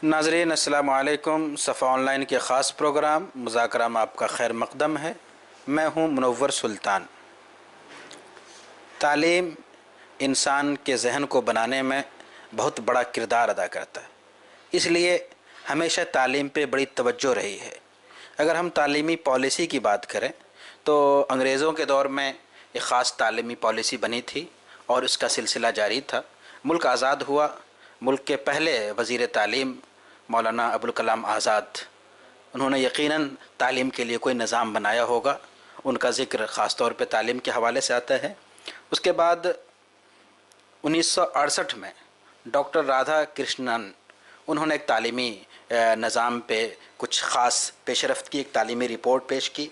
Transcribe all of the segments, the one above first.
नाज़रीन अस्सलामु अलैकुम। सफ़ा ऑनलाइन के ख़ास प्रोग्राम मुज़ाकरा में आपका खैर मक़दम है। मैं हूँ मुनव्वर सुल्तान। तालीम इंसान के जहन को बनाने में बहुत बड़ा किरदार अदा करता है, इसलिए हमेशा तालीम पे बड़ी तवज्जो रही है। अगर हम तालीमी पॉलिसी की बात करें तो अंग्रेज़ों के दौर में एक ख़ास तालीमी पॉलिसी बनी थी और उसका सिलसिला जारी था। मुल्क आज़ाद हुआ, मुल्क के पहले वज़ीर तालीम मौलाना अबुल कलाम आज़ाद, उन्होंने यकीनन तालीम के लिए कोई निज़ाम बनाया होगा। उनका ज़िक्र ख़ास तौर पे तालीम के हवाले से आता है। उसके बाद 1968 में डॉक्टर राधा कृष्णन, उन्होंने एक तालीमी निज़ाम पे कुछ ख़ास पेशरफ्त की, एक तालीमी रिपोर्ट पेश की।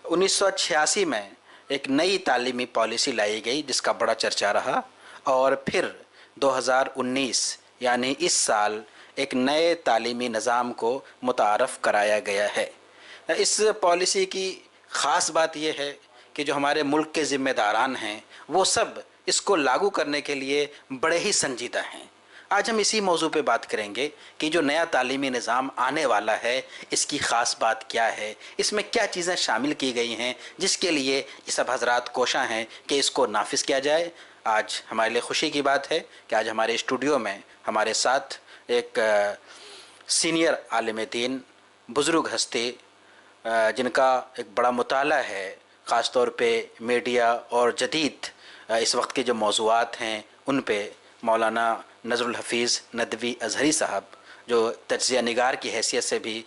1986 में एक नई तालीमी पॉलिसी लाई गई जिसका बड़ा चर्चा रहा, और फिर 2019 यानी इस साल एक नए तालीमी निज़ाम को मुतारफ़ कराया गया है। इस पॉलिसी की ख़ास बात यह है कि जो हमारे मुल्क के ज़िम्मेदारान हैं वो सब इसको लागू करने के लिए बड़े ही संजीदा हैं। आज हम इसी मौजू पे बात करेंगे कि जो नया तालीमी निज़ाम आने वाला है इसकी ख़ास बात क्या है, इसमें क्या चीज़ें शामिल की गई हैं जिसके लिए ये सब हजरात कोशां हैं कि इसको नाफिज किया जाए। आज हमारे लिए खुशी की बात है कि आज हमारे स्टूडियो में हमारे साथ एक सीनियर आलिम दीन, बुज़ुर्ग हस्ती, जिनका एक बड़ा मुताला है ख़ास तौर पे मीडिया और जदीद इस वक्त के जो मौज़ूआत हैं उन पे, मौलाना नज़रुल हफ़ीज़ नदवी अज़हरी साहब, जो तज्ज़िया निगार की हैसियत से भी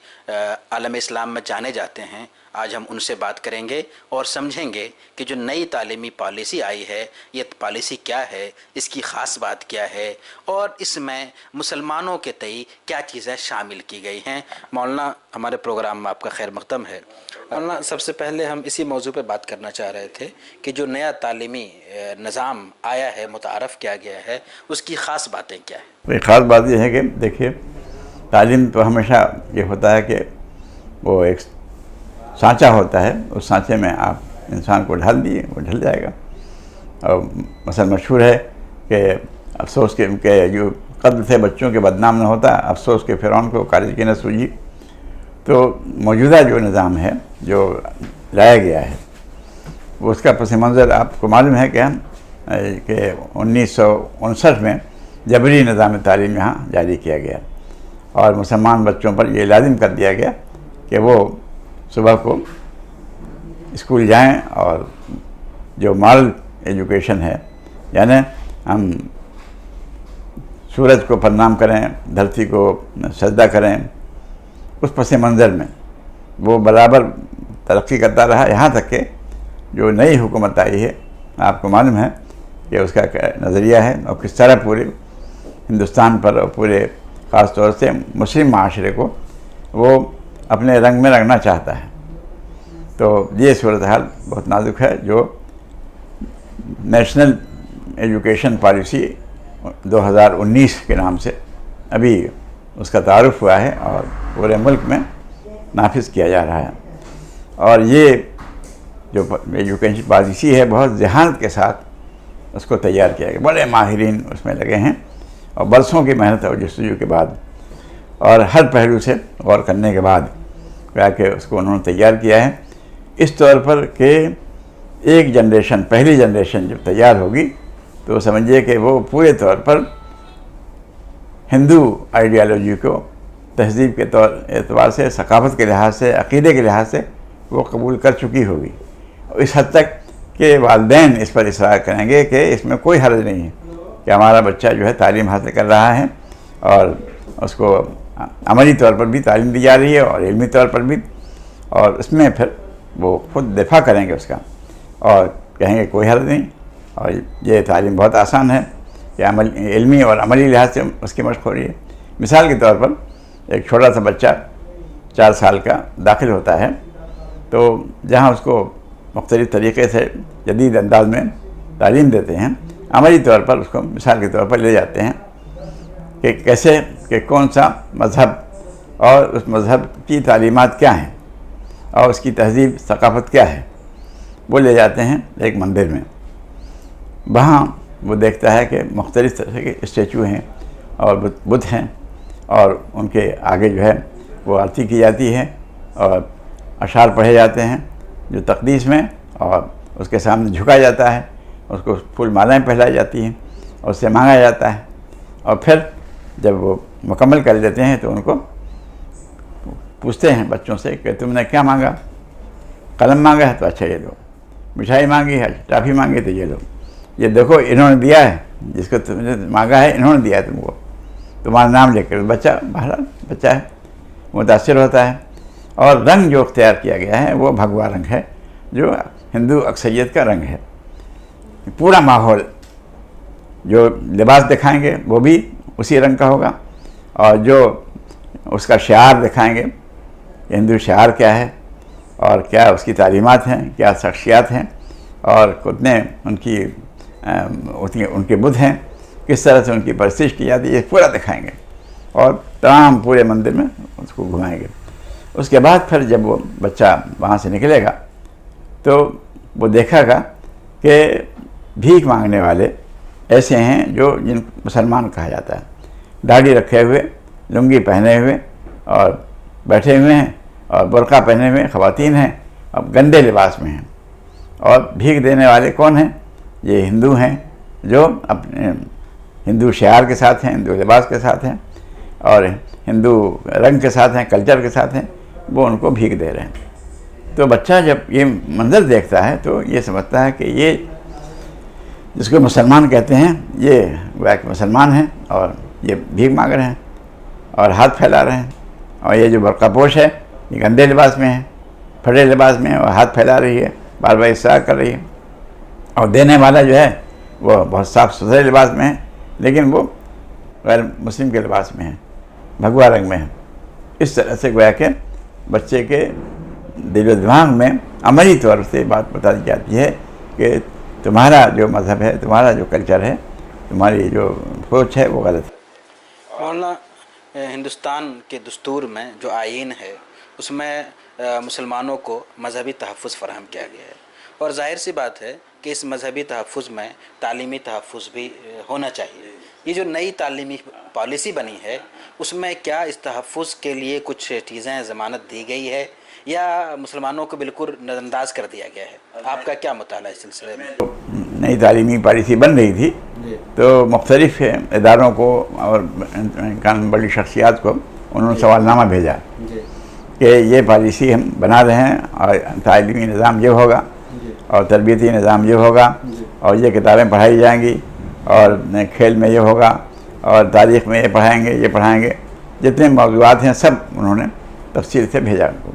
आलम इस्लाम में जाने जाते हैं। आज हम उनसे बात करेंगे और समझेंगे कि जो नई तालीमी पॉलिसी आई है ये पॉलिसी क्या है, इसकी ख़ास बात क्या है और इसमें मुसलमानों के तई क्या चीज़ें शामिल की गई हैं। मौलाना, हमारे प्रोग्राम में आपका खैर मक़दम है। मौलाना, सबसे पहले हम इसी मौजू पे बात करना चाह रहे थे कि जो नया तालीमी निज़ाम आया है, मुतारफ़ किया गया है, उसकी ख़ास बातें क्या है? ख़ास बात यह है कि देखिए, तालीम तो हमेशा ये होता है कि वो एक सांचा होता है, उस सांचे में आप इंसान को ढाल दिए, वो ढल जाएगा। और मसल मशहूर है कि अफसोस के जो कत्ल से बच्चों के बदनाम न होता, अफसोस के फ़िरौन को कारिज की न सूझी। तो मौजूदा जो निज़ाम है जो लाया गया है वो उसका पस मंज़र आपको मालूम है कि 1959 में जबरी निज़ाम तालीम यहाँ जारी किया गया और मुसलमान बच्चों पर यह लाजिम कर दिया गया कि वो सुबह को स्कूल जाएं और जो मॉरल एजुकेशन है, यानी हम सूरज को प्रणाम करें, धरती को सजदा करें, उस पस मंज़र में वो बराबर तरक्की करता रहा। यहाँ तक कि जो नई हुकूमत आई है, आपको मालूम है कि उसका नज़रिया है और किस तरह पूरे हिंदुस्तान पर और पूरे ख़ास तौर से मुस्लिम माशरे को वो अपने रंग में रंगना चाहता है। तो ये सूरत हाल बहुत नाजुक है। जो नेशनल एजुकेशन पॉलिसी 2019 के नाम से अभी उसका तारुफ हुआ है और पूरे मुल्क में नाफिज किया जा रहा है। और ये जो एजुकेशन पॉलिसी है बहुत ज़हानत के साथ उसको तैयार किया गया, बड़े माहिरीन उसमें लगे हैं और बरसों की मेहनत और जस्तजू के बाद और हर पहलू से गौर करने के बाद कि उसको उन्होंने तैयार किया है इस तौर पर कि एक जनरेशन, पहली जनरेशन जब तैयार होगी तो समझिए कि वो पूरे तौर पर हिंदू आइडियालॉजी को तहज़ीब के एतबार से, सकाफ़त के लिहाज से, अक़ीदे के लिहाज से वो कबूल कर चुकी होगी। इस हद तक कि वालिदैन इस पर इसरार करेंगे कि इसमें कोई हर्ज नहीं है कि हमारा बच्चा जो है तालीम हासिल कर रहा है और उसको अमली तौर पर भी तालीम दी जा रही है और इल्मी तौर पर भी, और उसमें फिर वो खुद दिफा करेंगे उसका और कहेंगे कोई हर्ज नहीं। और ये तालीम बहुत आसान है कि इल्मी और अमली लिहाज से उसकी मशक़ हो रही है। मिसाल के तौर पर एक छोटा सा बच्चा 4 साल का दाखिल होता है तो जहाँ उसको मुख्तलिफ़ तरीक़े से जदीद अंदाज में तालीम देते हैं, अमली तौर पर उसको मिसाल के तौर पर ले जाते हैं कि कैसे कि कौन सा मज़हब और उस मज़हब की तालीमात क्या हैं और उसकी तहज़ीब सकाफ़त क्या है, वो ले जाते हैं एक मंदिर में। वहाँ वो देखता है कि मुख्तलिफ़ तरह के स्टैचू हैं और बुत हैं और उनके आगे जो है वो आरती की जाती है और अशार पढ़े जाते हैं जो तकदीस में, और उसके सामने झुका जाता है, उसको फूल मालाएँ पहनाई जाती हैं और उससे मांगा जाता है। और फिर जब वो मुकम्मल कर लेते हैं तो उनको पूछते हैं बच्चों से कि तुमने क्या मांगा। कलम मांगा है तो अच्छा ये लो, मिठाई मांगी है, टॉफ़ी मांगी तो ये लो, ये देखो इन्होंने दिया है, जिसको तुमने मांगा है इन्होंने दिया है तुमको, तुम्हारा नाम लेकर। बच्चा बहरहाल बच्चा है, मुतासिर होता है। और रंग जो तैयार किया गया है वो भगवा रंग है, जो हिंदू अक्सरियत का रंग है। पूरा माहौल, जो लिबास दिखाएंगे वो भी उसी रंग का होगा, और जो उसका शिआर दिखाएंगे, हिंदू शिआर क्या है और क्या उसकी तालीमात हैं, क्या शख्सियात हैं और कितने उनके बुत हैं, किस तरह से उनकी परस्तिश की जाती है, ये पूरा दिखाएंगे और तमाम पूरे मंदिर में उसको घुमाएंगे। उसके बाद फिर जब वो बच्चा वहाँ से निकलेगा तो वो देखेगा कि भीख मांगने वाले ऐसे हैं जो जिन मुसलमान कहा जाता है, दाढ़ी रखे हुए, लुंगी पहने हुए और बैठे हुए हैं, और बुर्का पहने हुए ख़वातीन हैं, अब गंदे लिबास में हैं। और भीख देने वाले कौन हैं? ये हिंदू हैं जो अपने हिंदू शिआर के साथ हैं, हिंदू लिबास के साथ हैं और हिंदू रंग के साथ हैं, कल्चर के साथ हैं, वो उनको भीख दे रहे हैं। तो बच्चा जब ये मंज़र देखता है तो ये समझता है कि ये जिसको मुसलमान कहते हैं ये वह एक मुसलमान हैं और ये भीख मांग रहे हैं और हाथ फैला रहे हैं, और ये जो बुर्कापोश है ये गंदे लिबास में है, फटे लिबास में है और हाथ फैला रही है, बार बार इशारा कर रही है। और देने वाला जो है वो बहुत साफ़ सुथरे लिबास में है, लेकिन वो गैर मुस्लिम के लिबास में है, भगवा रंग में है। इस तरह से गोया के बच्चे के दिल दिमाग में अमली तौर से बात बता दी जाती है कि तुम्हारा जो मज़हब है, तुम्हारा जो कल्चर है, तुम्हारी जो सोच है वो गलत है। मौलाना, हिंदुस्तान के दस्तूर में जो आईन है उसमें मुसलमानों को मजहबी तहफ़्फ़ुज़ फ़राहम किया गया है, और जाहिर सी बात है कि इस मजहबी तहफ़्फ़ुज़ में तालीमी तहफ़्फ़ुज़ भी होना चाहिए। ये जो नई तालीमी पॉलिसी बनी है उसमें क्या इस तहफ़्फ़ुज़ के लिए कुछ चीज़ें ज़मानत दी गई है या मुसलमानों को बिल्कुल नज़रअंदाज कर दिया गया है? आपका क्या मुताला इस सिलसिले में? नई तालीमी पॉलिसी बन रही थी तो मुख्तलिफ़ इदारों को और बड़ी शख्सियात को उन्होंने सवालनामा भेजा कि ये पॉलिसी हम बना रहे हैं और तालीमी निज़ाम ये होगा और तरबियती निज़ाम ये होगा और ये किताबें पढ़ाई जाएंगी और खेल में ये होगा और तारीख़ में ये पढ़ाएंगे, जितने मौज़ूआत हैं सब उन्होंने तफसील से भेजा उनको।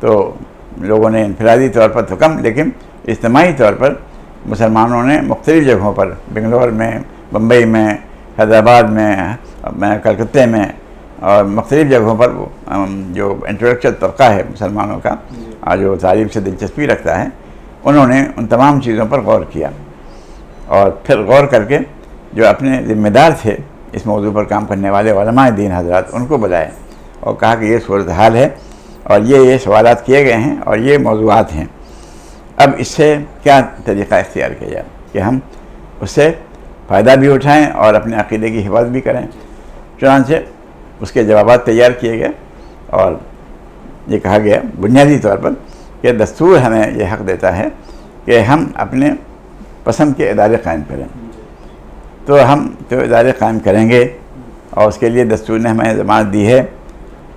तो लोगों ने इनफरादी तौर पर तो कम, लेकिन इज्तिमाई तौर पर मुसलमानों ने मुख्तलिफ़ जगहों पर, बेंगलोर में, बम्बई में, हैदराबाद में, कलकत्ते में और मुख्तलिफ़ जगहों पर जो इंटेलेक्चुअल तबका है मुसलमानों का, जो तालीम से दिलचस्पी रखता है, उन्होंने उन तमाम चीज़ों पर गौर किया और फिर गौर करके जो अपने ज़िम्मेदार थे इस मौजू पर काम करने वाले उलमाए दीन हज़रात, उनको बुलाए और कहा कि ये सूरत हाल है और ये सवालात किए गए हैं और ये मौज़ूआत हैं, अब इससे क्या तरीक़ा इख्तियार किया जाए कि हम उससे फ़ायदा भी उठाएं और अपने अक़ीदे की हिफाज़त भी करें। चुनांचे उसके जवाब तैयार किए गए और ये कहा गया बुनियादी तौर पर कि दस्तूर हमें यह हक़ देता है कि हम अपने पसंद के इदारे कायम करें, तो हम तो इदारे कायम करेंगे और उसके लिए दस्तूर ने हमें ज़मानत दी है।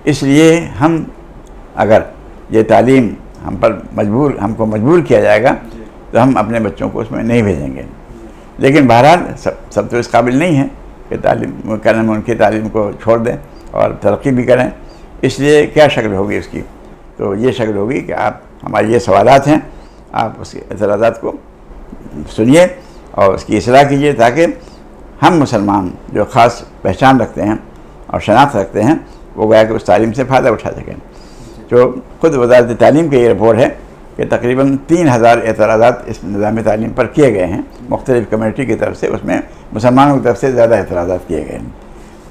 इसलिए हम अगर ये तालीम हमको मजबूर किया जाएगा तो हम अपने बच्चों को उसमें नहीं भेजेंगे। लेकिन बहरहाल सब तो इस काबिल नहीं है कि तालीम करने में उनकी तालीम को छोड़ दें और तरक्की भी करें। इसलिए क्या शक्ल होगी उसकी? तो ये शक्ल होगी कि आप हमारे ये सवालात हैं, आप उसके एतराज़ात को सुनिए और उसकी इस्लाह कीजिए ताकि हम मुसलमान जो ख़ास पहचान रखते हैं और शनाख्त रखते हैं वो गया कि उस तालीम से फ़ायदा उठा सकें। जो ख़ुद वज़ारत तालीम की ये रिपोर्ट है कि तकरीबन 3000 एतराज़ात इस निज़ाम तालीम पर किए गए हैं मुख्तलिफ़ कम्यूनिटी की तरफ से, उसमें मुसलमानों की तरफ से ज़्यादा एतराज़ात किए गए हैं।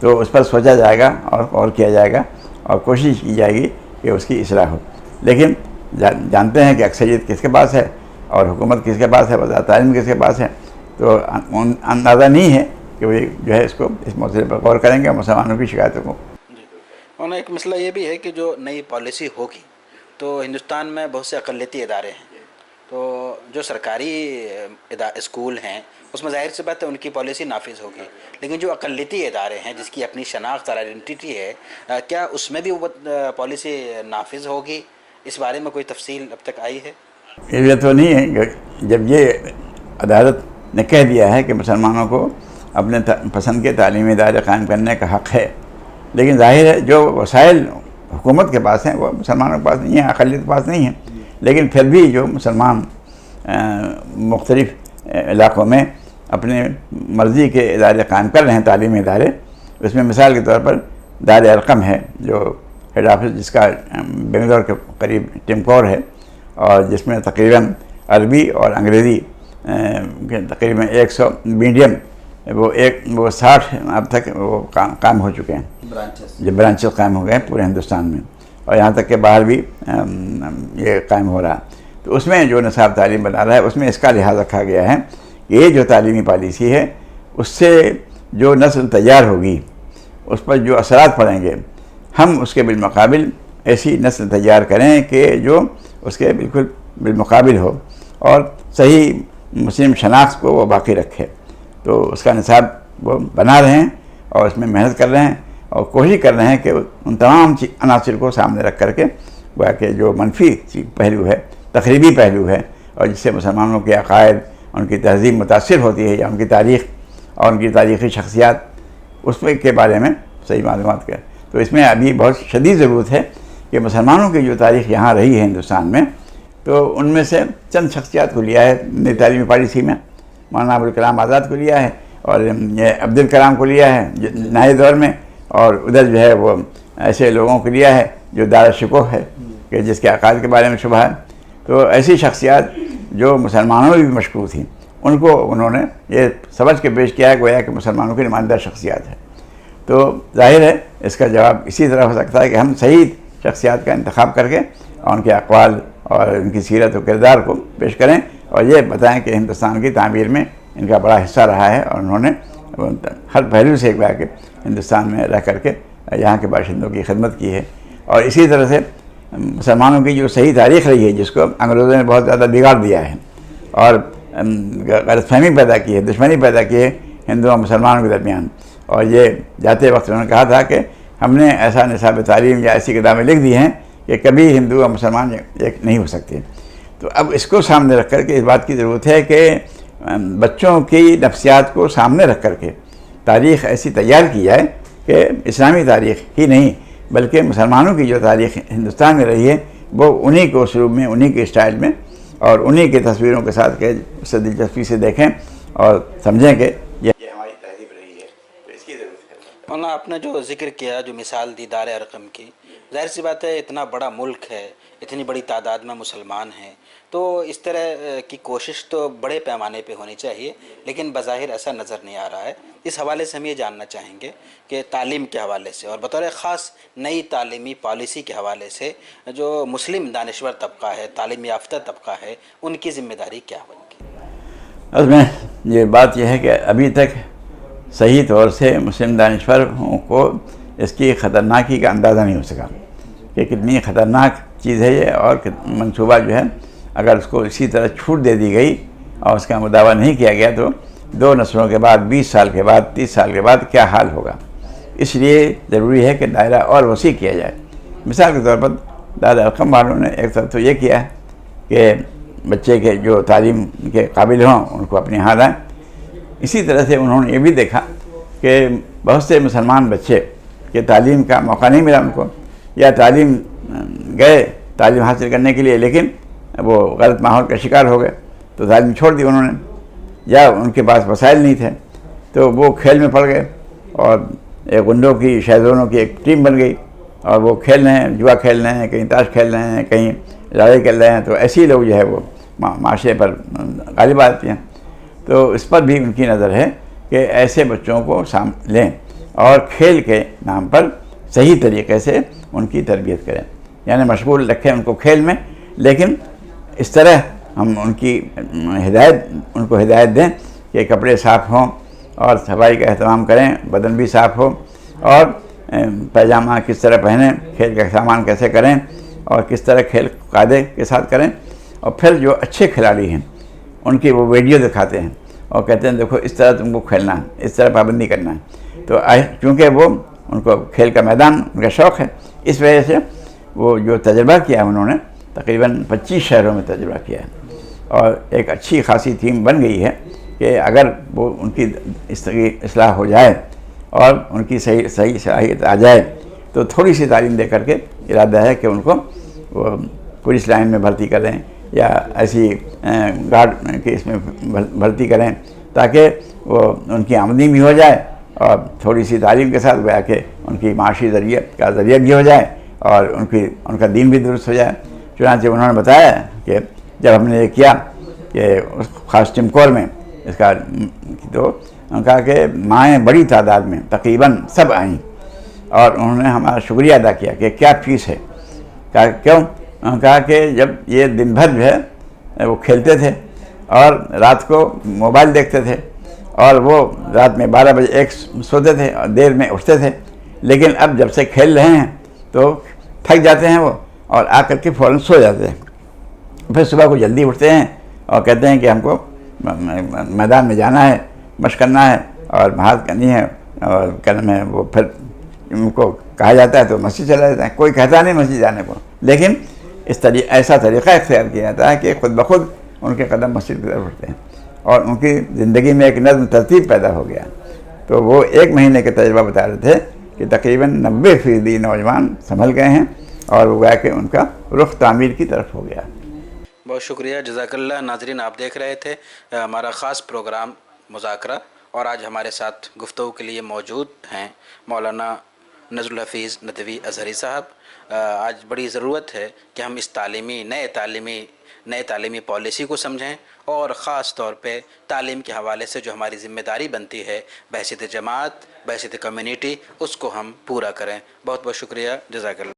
तो उस पर सोचा जाएगा और किया जाएगा और कोशिश की जाएगी कि उसकी इस्लाह हो। लेकिन जानते हैं कि अक्सरियत किसके पास है और हुकूमत किसके पास है, वज़ारत तालीम किसके पास है, तो अंदाज़ा नहीं है कि वे जो है इसको इस मसले पर गौर करेंगे और मुसलमानों की शिकायतों को और एक मसला ये भी है कि जो नई पॉलिसी होगी तो हिंदुस्तान में बहुत से अक़लियती इदारे हैं, तो जो सरकारी स्कूल हैं उसमें ज़ाहिर सी बात है उनकी पॉलिसी नाफिज होगी, लेकिन जो अक़लियती इदारे हैं जिसकी अपनी शनाख्त और आइडेंटिटी है, क्या उसमें भी वो पॉलिसी नाफिज होगी? इस बारे में कोई तफसील अब तक आई है? ये तो नहीं है। जब ये अदालत ने कह दिया है कि मुसलमानों को अपने पसंद के तालीमी इदारे कायम करने का हक़ है, लेकिन जाहिर है जो वसाइल हुकूमत के पास हैं वो मुसलमानों के पास नहीं है, अक़लियत के पास नहीं है। लेकिन फिर भी जो मुसलमान मुख्तलिफ़ इलाक़ों में अपने मर्ज़ी के इदारे कायम कर रहे हैं, तालीमी इदारे, उसमें मिसाल के तौर पर दार अरक़म है जो हेड ऑफिस जिसका बेंगलोर के करीब टिमकोर है, और जिसमें तकरीबन अरबी और अंग्रेज़ी तकरीबन 100 मीडियम वो 60 अब तक वो काम हो चुके हैं, जो ब्रांचेस कायम हो गए हैं पूरे हिंदुस्तान में, और यहाँ तक के बाहर भी ये कायम हो रहा है। तो उसमें जो निसाब तालीम बना रहा है उसमें इसका लिहाज रखा गया है कि ये जो तालीमी पॉलिसी है उससे जो नस्ल तैयार होगी उस पर जो असरात पड़ेंगे, हम उसके बिलमुकाबिल ऐसी नस्ल तैयार करें कि जो उसके बिल्कुल बिलमुकाबिल हो और सही मुस्लिम शनाख्त को वो बाकी रखे। तो उसका निसाब वो बना रहे हैं और उसमें मेहनत कर रहे हैं और कोशिश कर रहे हैं कि उन तमाम अनासर को सामने रख करके वह कि जो मनफी पहलू है, तकरीबी पहलू है, और जिससे मुसलमानों के अक़ायद, उनकी तहज़ीब मुतासिर होती है, या उनकी तारीख़ और उनकी तारीख़ी शख्सियात, उसमें के बारे में सही मालूमात कर। तो इसमें अभी बहुत शदीद ज़रूरत है कि मुसलमानों की जो तारीख़ यहाँ रही है हिंदुस्तान में, तो उनमें से चंद शख्सियात को लिया है नई तालीमी पॉलिसी में। मौलाना अबुल कलाम आज़ाद को लिया है, और ये अब्दुल कलाम को लिया है नए दौर में, और उधर जो है वो ऐसे लोगों को लिया है जो दारा शिकोह है कि जिसके अक़ायद के बारे में शुबह है। तो ऐसी शख्सियात जो मुसलमानों में भी मशहूर थी, उनको उन्होंने ये समझ के पेश किया है गोया कि मुसलमानों की नुमाइंदा शख्सियात है। तो जाहिर है इसका जवाब इसी तरह हो सकता है कि हम सही शख्सियात का इंतखाब करके और उनके अक़वाल और उनकी सीरत और किरदार को पेश करें और ये बताएं कि हिंदुस्तान की तामीर में इनका बड़ा हिस्सा रहा है, और उन्होंने हर पहलू से एक बार के हिंदुस्तान में रह करके यहाँ के बाशिंदों की खिदमत की है। और इसी तरह से मुसलमानों की जो सही तारीख़ रही है, जिसको अंग्रेज़ों ने बहुत ज़्यादा बिगाड़ दिया है और गलतफहमी पैदा की है, दुश्मनी पैदा की है हिंदू और मुसलमानों के दरमियान। और ये जाते वक्त उन्होंने कहा था कि हमने ऐसा निसाब तालीम या ऐसी किताबें लिख दी हैं कि कभी हिंदू और मुसलमान एक नहीं हो सकते। तो अब इसको सामने रख कर के इस बात की ज़रूरत है कि बच्चों की नफ्सियात को सामने रख कर के तारीख़ ऐसी तैयार की जाए कि इस्लामी तारीख़ ही नहीं बल्कि मुसलमानों की जो तारीख़ हिंदुस्तान में रही है वो उन्हीं के उसलूब में, उन्हीं के स्टाइल में और उन्हीं की तस्वीरों के साथ के उससे दिलचस्पी से देखें और समझें कि ये हमारी तहजीब रही है। तो इसकी ज़रूरत है। मौलाना आपने जो जिक्र किया, जो मिसाल दी दार अरक़म की, ज़ाहिर सी बात है इतना बड़ा मुल्क है, इतनी बड़ी तादाद में मुसलमान हैं, तो इस तरह की कोशिश तो बड़े पैमाने पे होनी चाहिए, लेकिन बज़ाहिर ऐसा नज़र नहीं आ रहा है। इस हवाले से हम ये जानना चाहेंगे कि तालीम के हवाले से और बतौर ख़ास नई तालीमी पॉलिसी के हवाले से जो मुस्लिम दानिश्वर तबका है, तालीम याफ्ता तबका है, उनकी ज़िम्मेदारी क्या होगी? उसमें ये बात यह है कि अभी तक सही तौर से मुस्लिम दानिश्वरों को इसकी ख़तरनाकी का अंदाज़ा नहीं हो सका कि कितनी ख़तरनाक चीज़ है ये, और मनसूबा जो है अगर उसको इसी तरह छूट दे दी गई और उसका मुदावा नहीं किया गया तो 2 नस्लों के बाद, 20 साल के बाद, 30 साल के बाद क्या हाल होगा। इसलिए ज़रूरी है कि दायरा और वसी किया जाए। मिसाल के तौर पर दार अरक़म वालों ने एक तरफ तो ये किया है कि बच्चे के जो तालीम के काबिल हों उनको अपने यहाँ लाएँ। इसी तरह से उन्होंने ये भी देखा कि बहुत से मुसलमान बच्चे के तालीम का मौका नहीं मिला उनको, या तालीम गए तालीम हासिल करने के लिए लेकिन वो गलत माहौल का शिकार हो गए तो तालीम छोड़ दी उन्होंने, या उनके पास वसाइल नहीं थे तो वो खेल में पड़ गए और एक गुंडों की, शहज़ोनों की एक टीम बन गई और वो खेल रहे हैं, जुआ खेल रहे हैं, कहीं ताश खेल रहे हैं, कहीं लड़ाई खेल रहे हैं। तो ऐसे ही लोग जो है वो माशरे पर गालिब आते हैं। तो इस पर भी उनकी नज़र है कि ऐसे बच्चों को लें और खेल के नाम पर सही तरीके से उनकी तरबियत करें, यानी मशगूल रखें उनको खेल में, लेकिन इस तरह हम उनको हिदायत दें कि कपड़े साफ़ हों और सफाई का एहतमाम करें, बदन भी साफ़ हो और पैजामा किस तरह पहने, खेल का सामान कैसे करें और किस तरह खेल कायदे के साथ करें। और फिर जो अच्छे खिलाड़ी हैं उनकी वो वीडियो दिखाते हैं और कहते हैं देखो इस तरह तुमको खेलना है, इस तरह पाबंदी करना है। तो चूँकि वो उनको खेल का मैदान उनका शौक़ है, इस वजह से वो जो तजुर्बा किया उन्होंने तकरीबन 25 शहरों में तजुर्बा किया है और एक अच्छी खासी थीम बन गई है कि अगर वो उनकी इस्लाह हो जाए और उनकी सही सलाहियत आ जाए तो थोड़ी सी तालीम दे करके इरादा है कि उनको वो पुलिस लाइन में भर्ती करें या ऐसी गार्ड के इसमें भर्ती करें ताकि वो उनकी आमदनी भी हो जाए और थोड़ी सी तालीम के साथ गोया कि उनकी माशी ज़रिया का ज़रिया भी हो जाए और उनका दीन भी दुरुस्त हो जाए। चुनांचे उन्होंने बताया कि जब हमने ये किया कि उस ख़ास चिमकौर में इसका तो उन्होंने कहा कि माएँ बड़ी तादाद में तकरीबन सब आईं और उन्होंने हमारा शुक्रिया अदा किया कि क्या फ़ीस है। कहा क्यों? उन्होंने कहा कि जब ये दिन भर जो है वो खेलते थे और रात को मोबाइल देखते थे और वो रात में 12 बजे एक सोते थे और देर में उठते थे, लेकिन अब जब से खेल रहे हैं तो थक जाते हैं वो और आकर के फ़ौरन सो जाते हैं। फिर सुबह को जल्दी उठते हैं और कहते हैं कि हमको मैदान में जाना है, मशक करना है और महारत करनी है और क्या नाम है वो फिर उनको कहा जाता है तो मस्जिद चला जाता है। कोई कहता नहीं मस्जिद जाने को, लेकिन ऐसा तरीक़ा इख्तियार किया जाता है कि खुद ब खुद उनके कदम मस्जिद की तरफ उठते हैं और उनकी ज़िंदगी में एक नज़्म तरतीब पैदा हो गया। तो वो 1 महीने के तजुर्बा बता रहे थे कि तकरीबन 90% नौजवान संभल गए हैं और वो गया कि उनका रुख तामीर की तरफ हो गया। बहुत शुक्रिया, जज़ाकल्लाह। नाज़रीन, आप देख रहे थे हमारा ख़ास प्रोग्राम मुज़ाकरा और आज हमारे साथ गुफ्तगू के लिए मौजूद हैं मौलाना नज़रुल हफ़ीज़ नदवी अज़हरी साहब। आज बड़ी ज़रूरत है कि हम इस नए तालीमी पॉलिसी को समझें और ख़ास तौर पे तालीम के हवाले से जो हमारी ज़िम्मेदारी बनती है बहसीत जमात, बहसीत कम्युनिटी, उसको हम पूरा करें। बहुत बहुत शुक्रिया, जज़ाकल्लाह।